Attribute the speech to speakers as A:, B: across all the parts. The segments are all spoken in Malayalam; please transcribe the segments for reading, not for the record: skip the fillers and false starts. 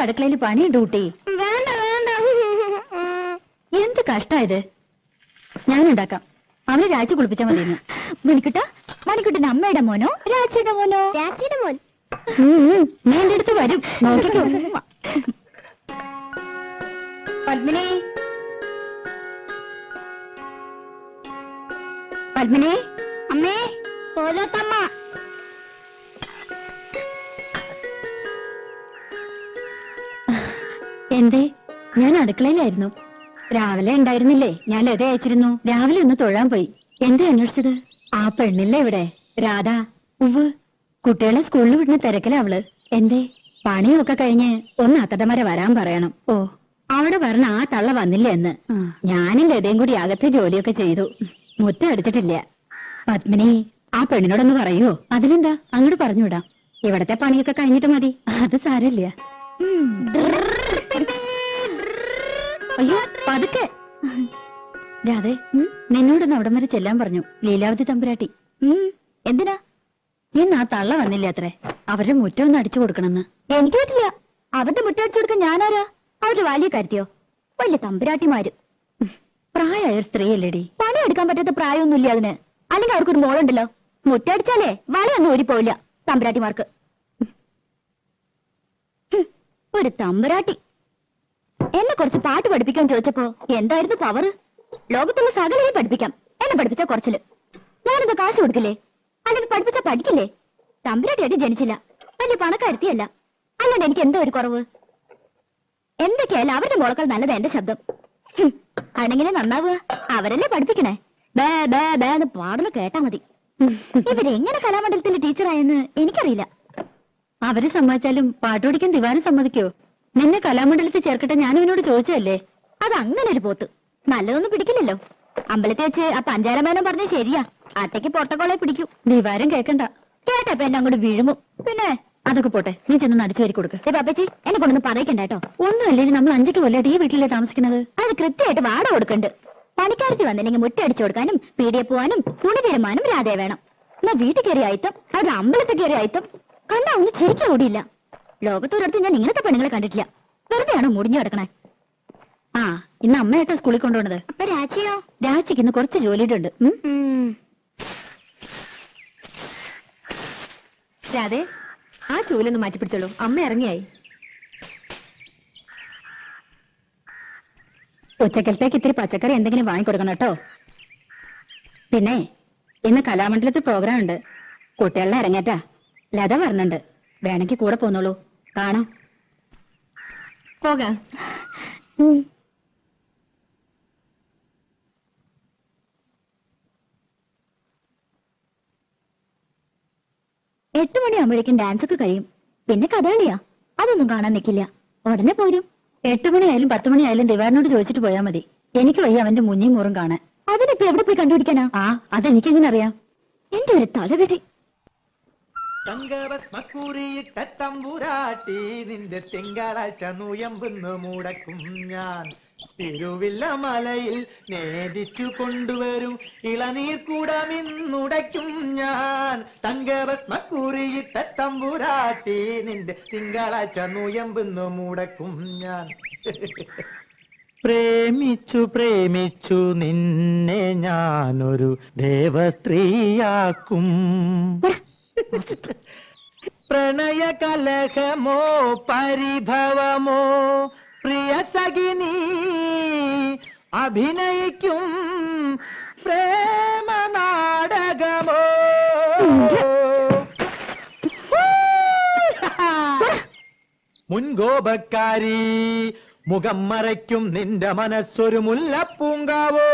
A: അടുക്കളയിൽ പണി ഡ്യൂട്ടി.
B: വേണ്ട വേണ്ട.
A: എന്ത് കഷ്ടായത്. ഞാനുണ്ടാക്കാം. അവനെ രാജി കുളിപ്പിച്ചാൽ മതിയെന്ന്. മണിക്കുട്ട, മണിക്കുട്ടന്റെ അമ്മയുടെ മോനോ രാജിയുടെ മോനോ?
B: രാജിയുടെ മോൻ.
A: നീ എന്റെ അടുത്ത് വരും, നോക്കിക്കോ. പത്മിനി, പത്മിനി.
B: അമ്മേ, കോലോത്തമ്മ.
A: എന്തേ? ഞാൻ അടുക്കളയിലായിരുന്നു. രാവിലെ ഉണ്ടായിരുന്നില്ലേ? ഞാൻ ലത അയച്ചിരുന്നു. രാവിലെ ഒന്ന് തൊഴാൻ പോയി. എന്തേ അന്വേഷിച്ചത്? ആ പെണ്ണില്ലേ ഇവിടെ, രാധ? ഉവ്, കുട്ടികളെ സ്കൂളിൽ വിടുന്ന തിരക്കിലാ അവള്. എന്തേ? പണിയൊക്കെ കഴിഞ്ഞ് ഒന്ന് അത്തടമര വരാൻ പറയണം. ഓ, അവിടെ പറഞ്ഞ ആ തള്ള വന്നില്ല എന്ന്. ഞാനും ലതയും കൂടി അകത്തെ ജോലിയൊക്കെ ചെയ്തു. മുറ്റം അടിച്ചിട്ടില്ല. പത്മിനി, ആ പെണ്ണിനോടൊന്ന് പറയോ? അതിനെന്താ, അങ്ങോട്ട് പറഞ്ഞുവിടാം. ഇവിടത്തെ പണിയൊക്കെ കഴിഞ്ഞിട്ട് മതി. അത് സാരമില്ല. അയ്യോ, പതുക്കെ. രാധേ, നിന്നോടൊന്ന് അവിടം വരെ ചെല്ലാൻ പറഞ്ഞു ലീലാവതി തമ്പുരാട്ടി. എന്തിനാ? ഇന്ന് ആ തള്ള വന്നില്ല അത്രേ. അവരുടെ മുറ്റം ഒന്ന് അടിച്ചു കൊടുക്കണമെന്ന്. എനിക്ക് പറ്റില്ല. അവരുടെ മുറ്റം അടിച്ചു കൊടുക്കാൻ ഞാനാരാ? അവരുടെ വലിയ കാര്യത്തിയോ? വലിയ തമ്പുരാട്ടിമാര്. പ്രായമായ സ്ത്രീയല്ലേടി. പണിയെടുക്കാൻ പറ്റാത്ത പ്രായമൊന്നുമില്ല അതിന്. അല്ലെങ്കിൽ അവർക്കൊരു മോളുണ്ടല്ലോ. മുറ്റടിച്ചാലേ വളയൊന്നും ഓടിപ്പോവില്ല തമ്പുരാട്ടിമാർക്ക്. ഒരു തമ്പുരാട്ടി എന്നെ കുറച്ച് പാട്ട് പഠിപ്പിക്കാൻ ചോദിച്ചപ്പോ എന്തായിരുന്നു പവർ? ലോകത്തുള്ള സകലയെ പഠിപ്പിക്കാം. എന്നെ പഠിപ്പിച്ച കുറച്ചില്. ഞാനെന്താ കാശ് കൊടുക്കില്ലേ? അല്ലെങ്കിൽ പഠിപ്പിച്ച പഠിക്കില്ലേ? തമ്പുരാട്ടിയായിട്ട് ജനിച്ചില്ല, വലിയ പണക്കാരുത്തിയല്ല. അല്ലാണ്ട് എനിക്ക് എന്തോ ഒരു കുറവ്. എന്തൊക്കെയായാലും അവരുടെ മോളക്കാൾ നല്ലത് എന്റെ ശബ്ദം. അണെങ്ങനെ നന്നാവുക? അവരല്ലേ പഠിപ്പിക്കണേ. ബേ ബേ ബേ എന്ന് പാടുന്ന കേട്ടാ മതി. ഇവരെങ്ങനെ കലാമണ്ഡലത്തിലെ ടീച്ചറായെന്ന് എനിക്കറിയില്ല. അവരെ സമ്മതിച്ചാലും പാട്ടുപഠിക്കാൻ ദിവാരം സമ്മതിക്കോ? നിന്നെ കലാമണ്ഡലത്തിൽ ചേർക്കട്ടെ ഞാൻ ഇവനോട് ചോദിച്ചതല്ലേ. അത് അങ്ങനെ ഒരു പോത്ത് നല്ലതൊന്നും പിടിക്കില്ലല്ലോ. അമ്പലത്തിൽ വെച്ച് ആ പഞ്ചാരമേനം പറഞ്ഞ ശരിയാ. അട്ടയ്ക്ക് പൊട്ടക്കോളെ പിടിക്കൂ. ദിവാരം കേക്കണ്ട. കേട്ടപ്പോ എന്നെ അങ്ങോട്ട് വീഴുമോ? പിന്നെ അതൊക്കെ പോട്ടെ, നീ ചെന്ന് അടിച്ചു വരി കൊടുക്ക്. പാപ്പച്ചി, എന്നെ കൊണ്ടൊന്ന് പറയിക്കണ്ട കേട്ടോ. ഒന്നുമല്ലേ, നമ്മൾ 5 കൊല്ലമായിട്ട് ഈ വീട്ടിലേ താമസിക്കുന്നത്. അത് കൃത്യമായിട്ട് വാടക കൊടുക്കണ്ട്. പണിക്കാരത്തി വന്നില്ലെങ്കിൽ മുറ്റ അടിച്ചു കൊടുക്കാനും പീടിയെ പോവാനും തുണി തീരുമാനം രാധയെ വേണം. എന്നാ വീട്ടിൽ കയറി ആയിത്തം, അവരുടെ അമ്പലത്തിൽ കയറി ആയിത്തം കണ്ടാ ഒന്നും ശരിക്കും ഓടിയില്ല. ലോകത്തൊരിടത്ത് ഞാൻ ഇങ്ങനത്തെ പെണ്ണുങ്ങളെ കണ്ടിട്ടില്ല. വെറുതെയാണോ മുടിഞ്ഞു കിടക്കണേ? ആ, ഇന്ന് അമ്മയായിട്ടാ സ്കൂളിൽ കൊണ്ടുപോണത്. അപ്പൊ രാജിയോ? രാജിക്ക് ഇന്ന് കുറച്ച് ജോലിയുണ്ട്. രാധേ, ആ ചൂലൊന്ന് മാറ്റിപ്പിടിച്ചോളൂ. അമ്മ ഇറങ്ങിയായി. ഉച്ചക്കലത്തേക്ക് ഇത്തിരി പച്ചക്കറി എന്തെങ്കിലും വാങ്ങിക്കൊടുക്കണം കേട്ടോ. പിന്നെ ഇന്ന് കലാമണ്ഡലത്തിൽ പ്രോഗ്രാം ഉണ്ട്. കുട്ടികളുടെ ഇറങ്ങേറ്റാ. ലത പറഞ്ഞിട്ടുണ്ട്. വേണമെങ്കിൽ കൂടെ പോന്നോളൂ, കാണാം. പോകാം. 8 മണിയാകുമ്പോഴേക്കും ഡാൻസ് ഒക്കെ കഴിയും. പിന്നെ കഥകളിയാ, അതൊന്നും കാണാൻ നിൽക്കില്ല. ഉടനെ പോരും. 8 മണിയായാലും 10 മണിയായാലും ദിവാരനോട് ചോദിച്ചിട്ട് പോയാൽ മതി. എനിക്ക് വയ്യ അവന്റെ മുഞ്ഞിയും മൂറും കാണാൻ. അതിനിപ്പോ എവിടെ പോയി കണ്ടുപിടിക്കാനാ? ആ, അതെനിക്കെങ്ങനെ അറിയാം? എന്റെ ഒരു തലവിധി.
C: തങ്കവസ്മക്കൂറിയിട്ട തമ്പുരാട്ടി നിന്റെ തിങ്കളാഴ്ച നുയമ്പെന്ന് മുടക്കും ഞാൻ. തിരുവില്ല മലയിൽ നേദിച്ചു കൊണ്ടുവരും ഇളനീർ കൂടമിന്നുടയ്ക്കും ഞാൻ. തങ്കവസ്മക്കൂറിയിട്ട തമ്പുരാട്ടി നിന്റെ തിങ്കളാഴ്ച നുയമ്പെന്ന് മുടക്കും ഞാൻ. പ്രേമിച്ചു പ്രേമിച്ചു നിന്നെ ഞാനൊരു ദേവസ്ത്രീയാക്കും. പ്രണയ കലഹമോ പരിഭവമോ പ്രിയ സഖിനി അഭിനയിക്കും പ്രേമ നാടകമോ. മുൻകോപക്കാരി മുഖം മറയ്ക്കും നിന്റെ മനസ്സൊരു മുല്ലപ്പൂങ്കാവോ.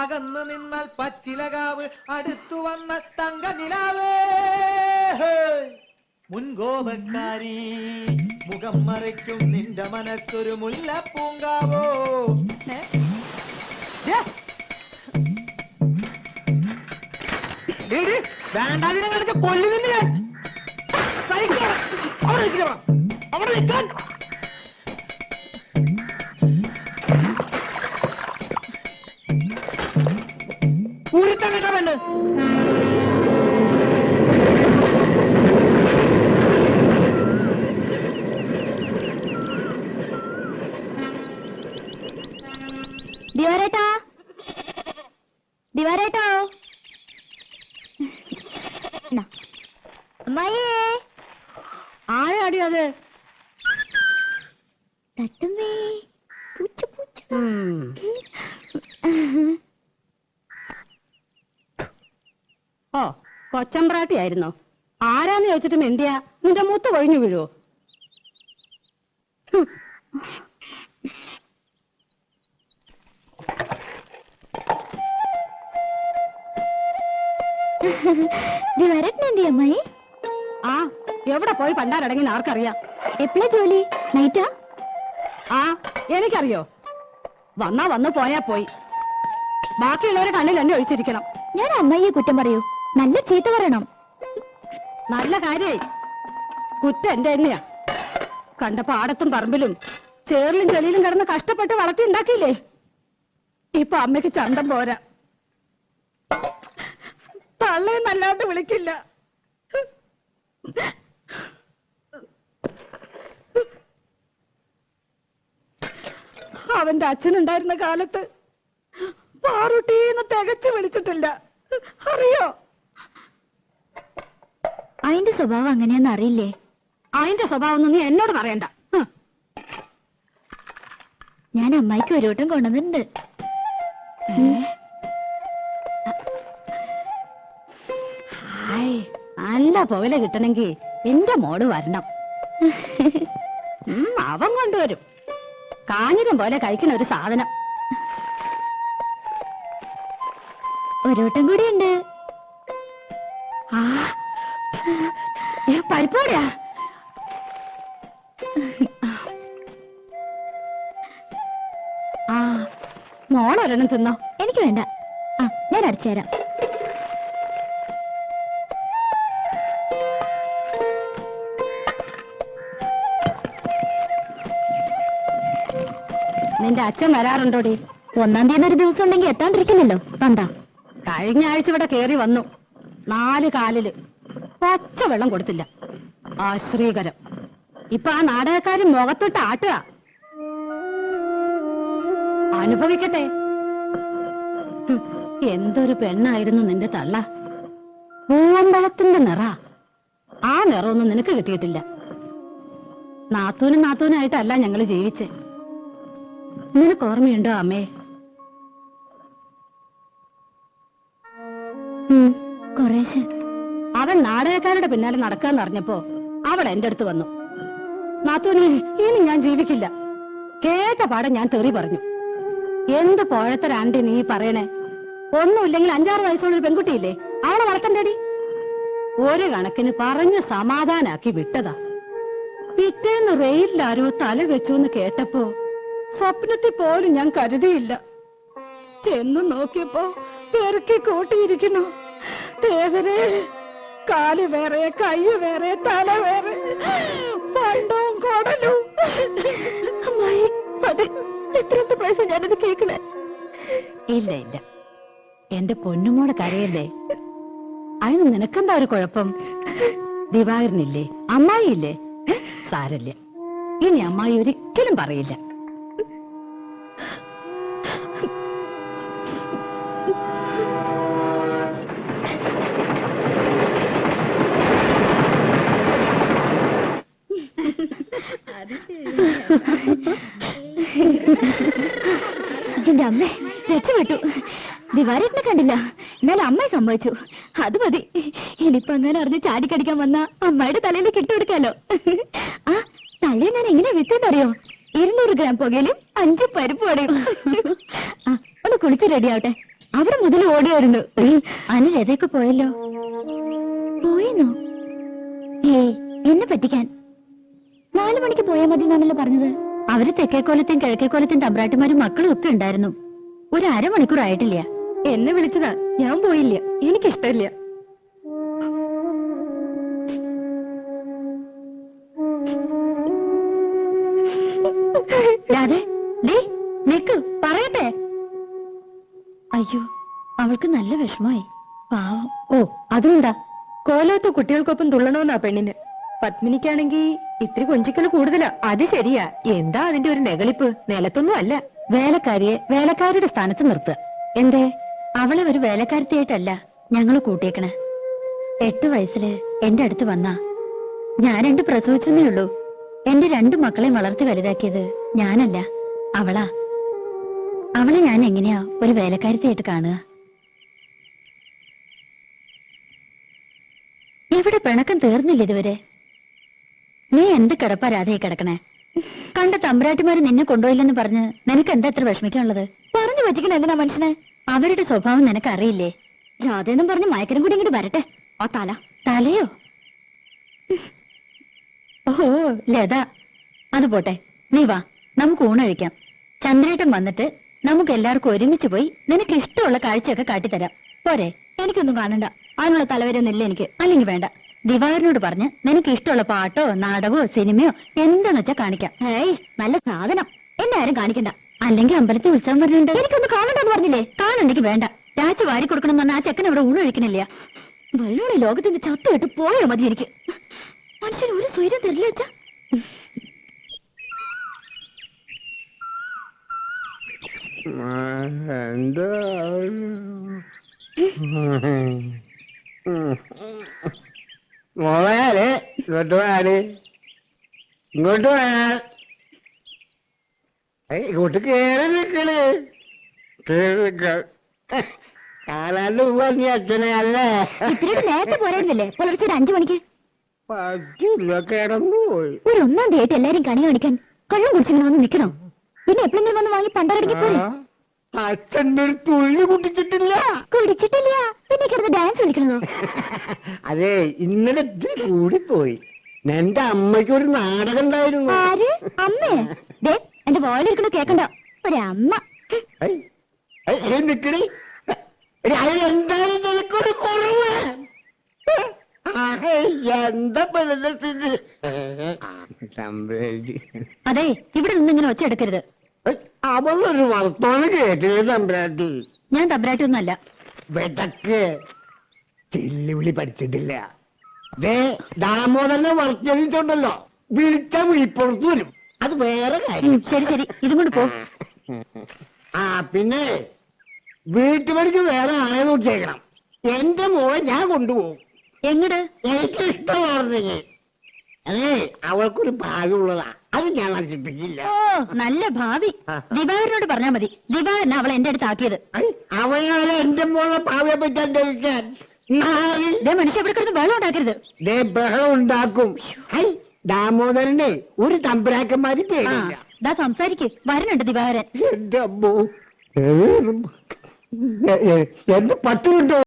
C: അകന്നു നിന്നാൽ പച്ചിലകാവ് അടുത്തു വന്ന തങ്ക നിലാവേ. മുൻകോപക്കാരി മുഖം മറയ്ക്കും നിന്റെ മനസ്സൊരു മുല്ലപ്പൂങ്കാവോ. വേണ്ടാതിനെ കളിച്ച കൊല്ലുന്നില്ല ഞാൻ. അവിടെ നിൽക്കാൻ ൂരിത്തങ്ങട്ടാ വേണ്ട.
A: ദിവാരേട്ടാ, ദിവാരേട്ടോ. അമ്മായിയേ,
B: ആരാടി അത്?
A: തട്ടുമ്മേ, പൂച്ച പൂച്ച.
B: ഓ, കൊച്ചമ്പ്രാട്ടിയായിരുന്നോ? ആരാന്ന് ചോദിച്ചിട്ടും എന്തിയാ നിന്റെ മൂത്ത് കൊഴിഞ്ഞു വീഴുവോ?
A: ദിവാരേട്ടൻ എന്തി അമ്മായി?
B: ആ, എവിടെ പോയി പണ്ടാരടങ്ങി ആർക്കറിയാം?
A: എപ്പോഴാ ജോലി? നൈറ്റാ?
B: ആ, എനിക്കറിയോ. വന്നാ വന്നു പോയാ പോയി. ബാക്കിയുള്ളവരെ കണ്ണിൽ എന്നെ ഒഴിച്ചിരിക്കണം.
A: ഞാൻ അമ്മായിയെ കുറ്റം പറയൂ, നല്ല ചീത്ത പറയണം.
B: നല്ല കാര്യായി. കുറ്റം എന്റെ തന്നെയാ. കണ്ട പാടത്തും പറമ്പിലും ചേറിലും ചെളിയിലും കിടന്ന് കഷ്ടപ്പെട്ട് വളർത്തി ഉണ്ടാക്കിയില്ലേ? ഇപ്പൊ അമ്മയ്ക്ക് ചന്തം പോരാ. തള്ളയെന്നല്ലാണ്ട് വിളിക്കില്ല. അവന്റെ അച്ഛനുണ്ടായിരുന്ന കാലത്ത് പാറുട്ടീന്ന് തികച്ചു വിളിച്ചിട്ടില്ല. അറിയോ?
A: അതിന്റെ സ്വഭാവം അങ്ങനെയാന്ന് അറിയില്ലേ?
B: അതിന്റെ സ്വഭാവം ഒന്നും നീ എന്നോട് പറയണ്ട.
A: ഞാൻ അമ്മായിക്ക് ഒരു വട്ടം കൊണ്ടുവന്നിട്ടുണ്ട്.
B: നല്ല പുകല കിട്ടണമെങ്കിൽ എന്റെ മോള് വരണം. അവൻ കൊണ്ടുവരും. കാഞ്ഞിരം പോലെ കഴിക്കുന്ന ഒരു സാധനം.
A: ഒരു വട്ടം കൂടി ഉണ്ട്.
B: പരിപ്പോടാ. മോളൊരെണ്ണം തിന്നോ?
A: എനിക്ക് വേണ്ട. ഞാൻ അടിച്ചു തരാം.
B: നിന്റെ അച്ഛൻ വരാറുണ്ടോടി?
A: 1-ാം തീയതി ഒരു ദിവസം ഉണ്ടെങ്കിൽ എത്താണ്ടിരിക്കില്ലല്ലോ. കണ്ടാ,
B: കഴിഞ്ഞ ആഴ്ച ഇവിടെ കേറി വന്നു. 4 കാലില് ഒച്ച വെള്ളം കൊടുത്തില്ല. ആശ്രീകരം. ഇപ്പൊ ആ നാടകക്കാരൻ മുഖത്തൊട്ട് ആട്ടുക. അനുഭവിക്കട്ടെ. എന്തൊരു പെണ്ണായിരുന്നു നിന്റെ തള്ള. പൂവമ്പഴത്തിന്റെ നിറ. ആ നിറമൊന്നും നിനക്ക് കിട്ടിയിട്ടില്ല. നാത്തൂനായിട്ടല്ല ഞങ്ങള് ജീവിച്ചേ. നിനക്ക് ഓർമ്മയുണ്ടോ അമ്മേ?
A: കുറേശ്ശെ.
B: അവൻ നാടകക്കാരുടെ പിന്നാലെ നടക്കാന്ന് അറിഞ്ഞപ്പോ അവൾ എന്റെ അടുത്ത് വന്നു. നാത്തൂനെ, ഇനി ഞാൻ ജീവിക്കില്ല. കേട്ട പാടെ ഞാൻ തെറി പറഞ്ഞു. എന്ത് പോഴത്തരാണ്ടി നീ പറയണേ? ഒന്നുമില്ലെങ്കിൽ 5-6 വയസ്സുള്ള ഒരു പെൺകുട്ടിയില്ലേ, അവളെ വളർത്തണ്ടേടി. ഒരു കണക്കിന് പറഞ്ഞ് സമാധാനാക്കി വിട്ടതാ. പിറ്റേന്ന് റെയിലിലാരോ തല വെച്ചു എന്ന് കേട്ടപ്പോ സ്വപ്നത്തിൽ പോലും ഞാൻ കരുതിയില്ല. ചെന്നു നോക്കിയപ്പോ പെറുക്കി കൂട്ടിയിരിക്കുന്നു. ദേവരെ, കാല് വേറെ, കൈ വേറെ, തല വേറെ, പണ്ടവും കൊടലും.
A: അമ്മായി, അത് എത്രത്തെ പ്രാവശ്യം ഞാനത് കേൾക്കണേ?
B: ഇല്ല ഇല്ല, എന്റെ പൊന്നുമോടെ കരയല്ലേ. അതിന് നിനക്കെന്താ ഒരു കുഴപ്പം? ദിവാകരനില്ലേ, അമ്മായിയില്ലേ? സാരല്ല, ഇനി അമ്മായി ഒരിക്കലും പറയില്ല.
A: എന്റെ അമ്മേ, രക്ഷപ്പെട്ടു. ദിവാരേട്ടനെ കണ്ടില്ല, എന്നാലും അമ്മയെ സംഭവിച്ചു. അത് മതി. ഇനിയിപ്പൊ അങ്ങനെ അറിഞ്ഞ് ചാടിക്കടിക്കാൻ വന്ന അമ്മയുടെ തലയിലേക്ക് ഇട്ടുകൊടുക്കാലോ. ആ തലയെ ഞാൻ എങ്ങനെ വിത്തെന്നറിയോ? 200 ഗ്രാം പുകയിലും 5 പരിപ്പ് വടയും. ഒന്ന് കുളിച്ച് റെഡിയാവട്ടെ. അവിടെ മുതൽ ഓടിയായിരുന്നു. അനിൽ രഥയൊക്കെ പോയല്ലോ. പോയെന്നോ? ഏയ്, എന്നെ പറ്റിക്കാൻ. 4 മണിക്ക് പോയാൽ മതി എന്നാണല്ലോ പറഞ്ഞത്. അവര് തെക്കേക്കോലത്തും കിഴക്കേക്കോലത്തും തമ്പ്രാട്ടിമാരും മക്കളും ഒക്കെ ഉണ്ടായിരുന്നു. ഒരു 1/2 മണിക്കൂർ ആയിട്ടില്ല. എന്നെ വിളിച്ചതാ, ഞാൻ പോയില്ല. എനിക്കിഷ്ടമില്ല. നിക്ക്, പറയട്ടെ. അയ്യോ, അവൾക്ക് നല്ല വിഷമായി. പാവം.
B: ഓ, അതുകൊണ്ടാ കോലത്ത് കുട്ടികൾക്കൊപ്പം തുള്ളണമെന്നാ പെണ്ണിന്. പത്മിനിക്കാണെങ്കി ഇത്തിരി കൊഞ്ചിക്കൽ കൂടുതലാ. അത് ശരിയാ. എന്താ അതിന്റെ ഒരു നെകളിപ്പ്? നിലത്തൊന്നും അല്ല. വേലക്കാരിയെ വേലക്കാരുടെ സ്ഥാനത്ത് നിർത്തുക. എന്തേ?
A: അവളെ ഒരു വേലക്കാരത്തിയായിട്ടല്ല ഞങ്ങൾ കൂട്ടിയേക്കണേ. 8 വയസ്സില് എന്റെ അടുത്ത് വന്നാ ഞാൻ 2 പ്രസവിച്ചെന്നേ ഉള്ളൂ. എന്റെ 2 മക്കളെ വളർത്തി വലുതാക്കിയത് ഞാനല്ല, അവളാ. അവളെ ഞാൻ എങ്ങനെയാ ഒരു വേലക്കാരത്തിയായിട്ട് കാണുക? എവിടെ പിണക്കം തീർന്നില്ല ഇതുവരെ? നീ എന്ത് കിടപ്പാ രാധയെ കിടക്കണേ? കണ്ട തമ്പുരാട്ടിമാര് നിന്നെ കൊണ്ടുപോയില്ലെന്ന് പറഞ്ഞ് നിനക്ക് എന്താ എത്ര വിഷമിക്കാനുള്ളത്? പറഞ്ഞു പറ്റിക്കണ എന്തിനാ മനുഷ്യനെ? അവരുടെ സ്വഭാവം നിനക്കറിയില്ലേ? രാധയെന്നും പറഞ്ഞ് മയക്കരം കൂടി ഇങ്ങോട്ട് വരട്ടെ. ആ തലയോ? ഓഹോ, ലത. അത് പോട്ടെ, നീ വാ, നമുക്ക് ഊണഴിക്കാം. ചന്ദ്രേട്ടൻ വന്നിട്ട് നമുക്ക് എല്ലാവർക്കും ഒരുമിച്ച് പോയി നിനക്ക് ഇഷ്ടമുള്ള കാഴ്ചയൊക്കെ കാട്ടിത്തരാം. പോരെ? എനിക്കൊന്നും കാണണ്ട, അതിനുള്ള തലവരൊന്നുമില്ല എനിക്ക്. അല്ലെങ്കിൽ വേണ്ട, ദിവാകരനോട് പറഞ്ഞ് നിനക്ക് ഇഷ്ടമുള്ള പാട്ടോ നാടകമോ സിനിമയോ എന്താന്ന് വെച്ചാ കാണിക്കാം. ഏയ്, നല്ല സാധനം. എന്നെ ആരും കാണിക്കണ്ട. അല്ലെങ്കിൽ അമ്പലത്തിൽ ഉത്സവം വരുന്നുണ്ട്, എനിക്കൊന്ന് കാണണ്ടെന്ന് പറഞ്ഞില്ലേ? കാണണ്ടെങ്കിൽ വേണ്ട. രാജ വാരി കൊടുക്കണം എന്ന് പറഞ്ഞാൽ ആ ചെക്കൻ ഇവിടെ ഊണൊഴിക്കണില്ല. വെള്ളോടെ ലോകത്തിന്റെ ചത്തുകെട്ട് പോയോ മതി എനിക്ക്. മനുഷ്യന് ഒരു സ്വൈര്യം തരില്ല വെച്ചാ.
D: എന്താ മോളെ ഇങ്ങോട്ട് പോയാല് ഇങ്ങോട്ട് പോയാ ഇങ്ങോട്ട് കേറി നിക്കണ് കാണാണ്ട് പോവാ നീ അച്ഛനെ അല്ലേ?
A: ഇത്തിരി നേരത്തെ പോരായിരുന്നില്ലേ? പുലർച്ചെ 5 മണിക്ക്.
D: പറ്റില്ല, കിടന്നു പോയി.
A: ഒരു 1-ാം തീയതി എല്ലാരും കണി കാണിക്കാൻ കള്ളം കുടിച്ചിങ്ങനെ വന്ന് നിൽക്കണോ? പിന്നെ എപ്പോഴെങ്കിലും വന്ന് വാങ്ങി പണ്ടരടിക്ക് പോലെ.
D: അച്ഛൻ്റെ ഒരു തുള്ളി കുടിച്ചിട്ടില്ല.
A: കുടിച്ചിട്ടില്ല, പിന്നെ കിടന്ന് ഡാൻസ് കളിക്കണോ?
D: അതെ, ഇന്നലെ ഇത്തിരി കൂടിപ്പോയി. എന്റെ അമ്മയ്ക്ക് ഒരു നാടകം ഉണ്ടായിരുന്നു.
A: ആര്? അമ്മേ? ദേ, എന്റെ വോയിലിരിക്കണ കേക്കണ്ട. ഒരമ്മ.
D: നിക്കണി എന്തായാലും നിനക്കൊരു കുറവ്. എന്താ
A: അതെ, ഇവിടെ നിന്ന് ഇങ്ങനെ ഒച്ച എടുക്കരുത്.
D: അവളൊരു വർത്തമാനം കേട്ടില്ല തമ്പുരാട്ടി.
A: ഞാൻ തമ്പുരാട്ടി ഒന്നുമല്ല.
D: വെതക്ക് ചെല്ലുവിളി പഠിച്ചിട്ടില്ല. ദാമോദരനെ വർത്തിച്ചുണ്ടല്ലോ, വിളിച്ച വിളിപ്പുറത്ത് വരും. അത് വേറെ കാര്യം.
A: ശരി ശരി, ഇതും കൊണ്ട് പോ.
D: പിന്നെ വീട്ടുപടിക്ക് വേറെ ആളെ നോക്കിയേക്കണം. എന്റെ മോളെ ഞാൻ കൊണ്ടുപോകും.
A: എങ്ങട്?
D: എനിക്ക് ഇഷ്ടമാർന്നെങ്കിൽ. അതെ, അവൾക്കൊരു ഭാഗ്യമുള്ളതാ, അത് ഞാൻ നശിപ്പിക്കില്ല.
A: ഓ, നല്ല ഭാവി. ദിവാകരനോട് പറഞ്ഞാ മതി. ദിവാകരൻ അവളെ എന്റെ അടുത്ത് ആക്കിയത്.
D: അവളെ എന്റെ മോളെ ഭാവിയെ പറ്റാൻ ധരിക്കാൻ
A: മനുഷ്യ ഇവിടെ കിടന്ന് ബഹളം ഉണ്ടാക്കരുത്.
D: ബഹളം ഉണ്ടാക്കും. ദാമോദരനെ ഒരു തമ്പുരാക്കന്മാര് പേടില്ല.
A: ദാ സംസാരിക്ക്, വരുന്നുണ്ട് ദിവാകരൻ.
D: എന്റെ അമ്മോ, എന്റെ 10 മിനിറ്റ്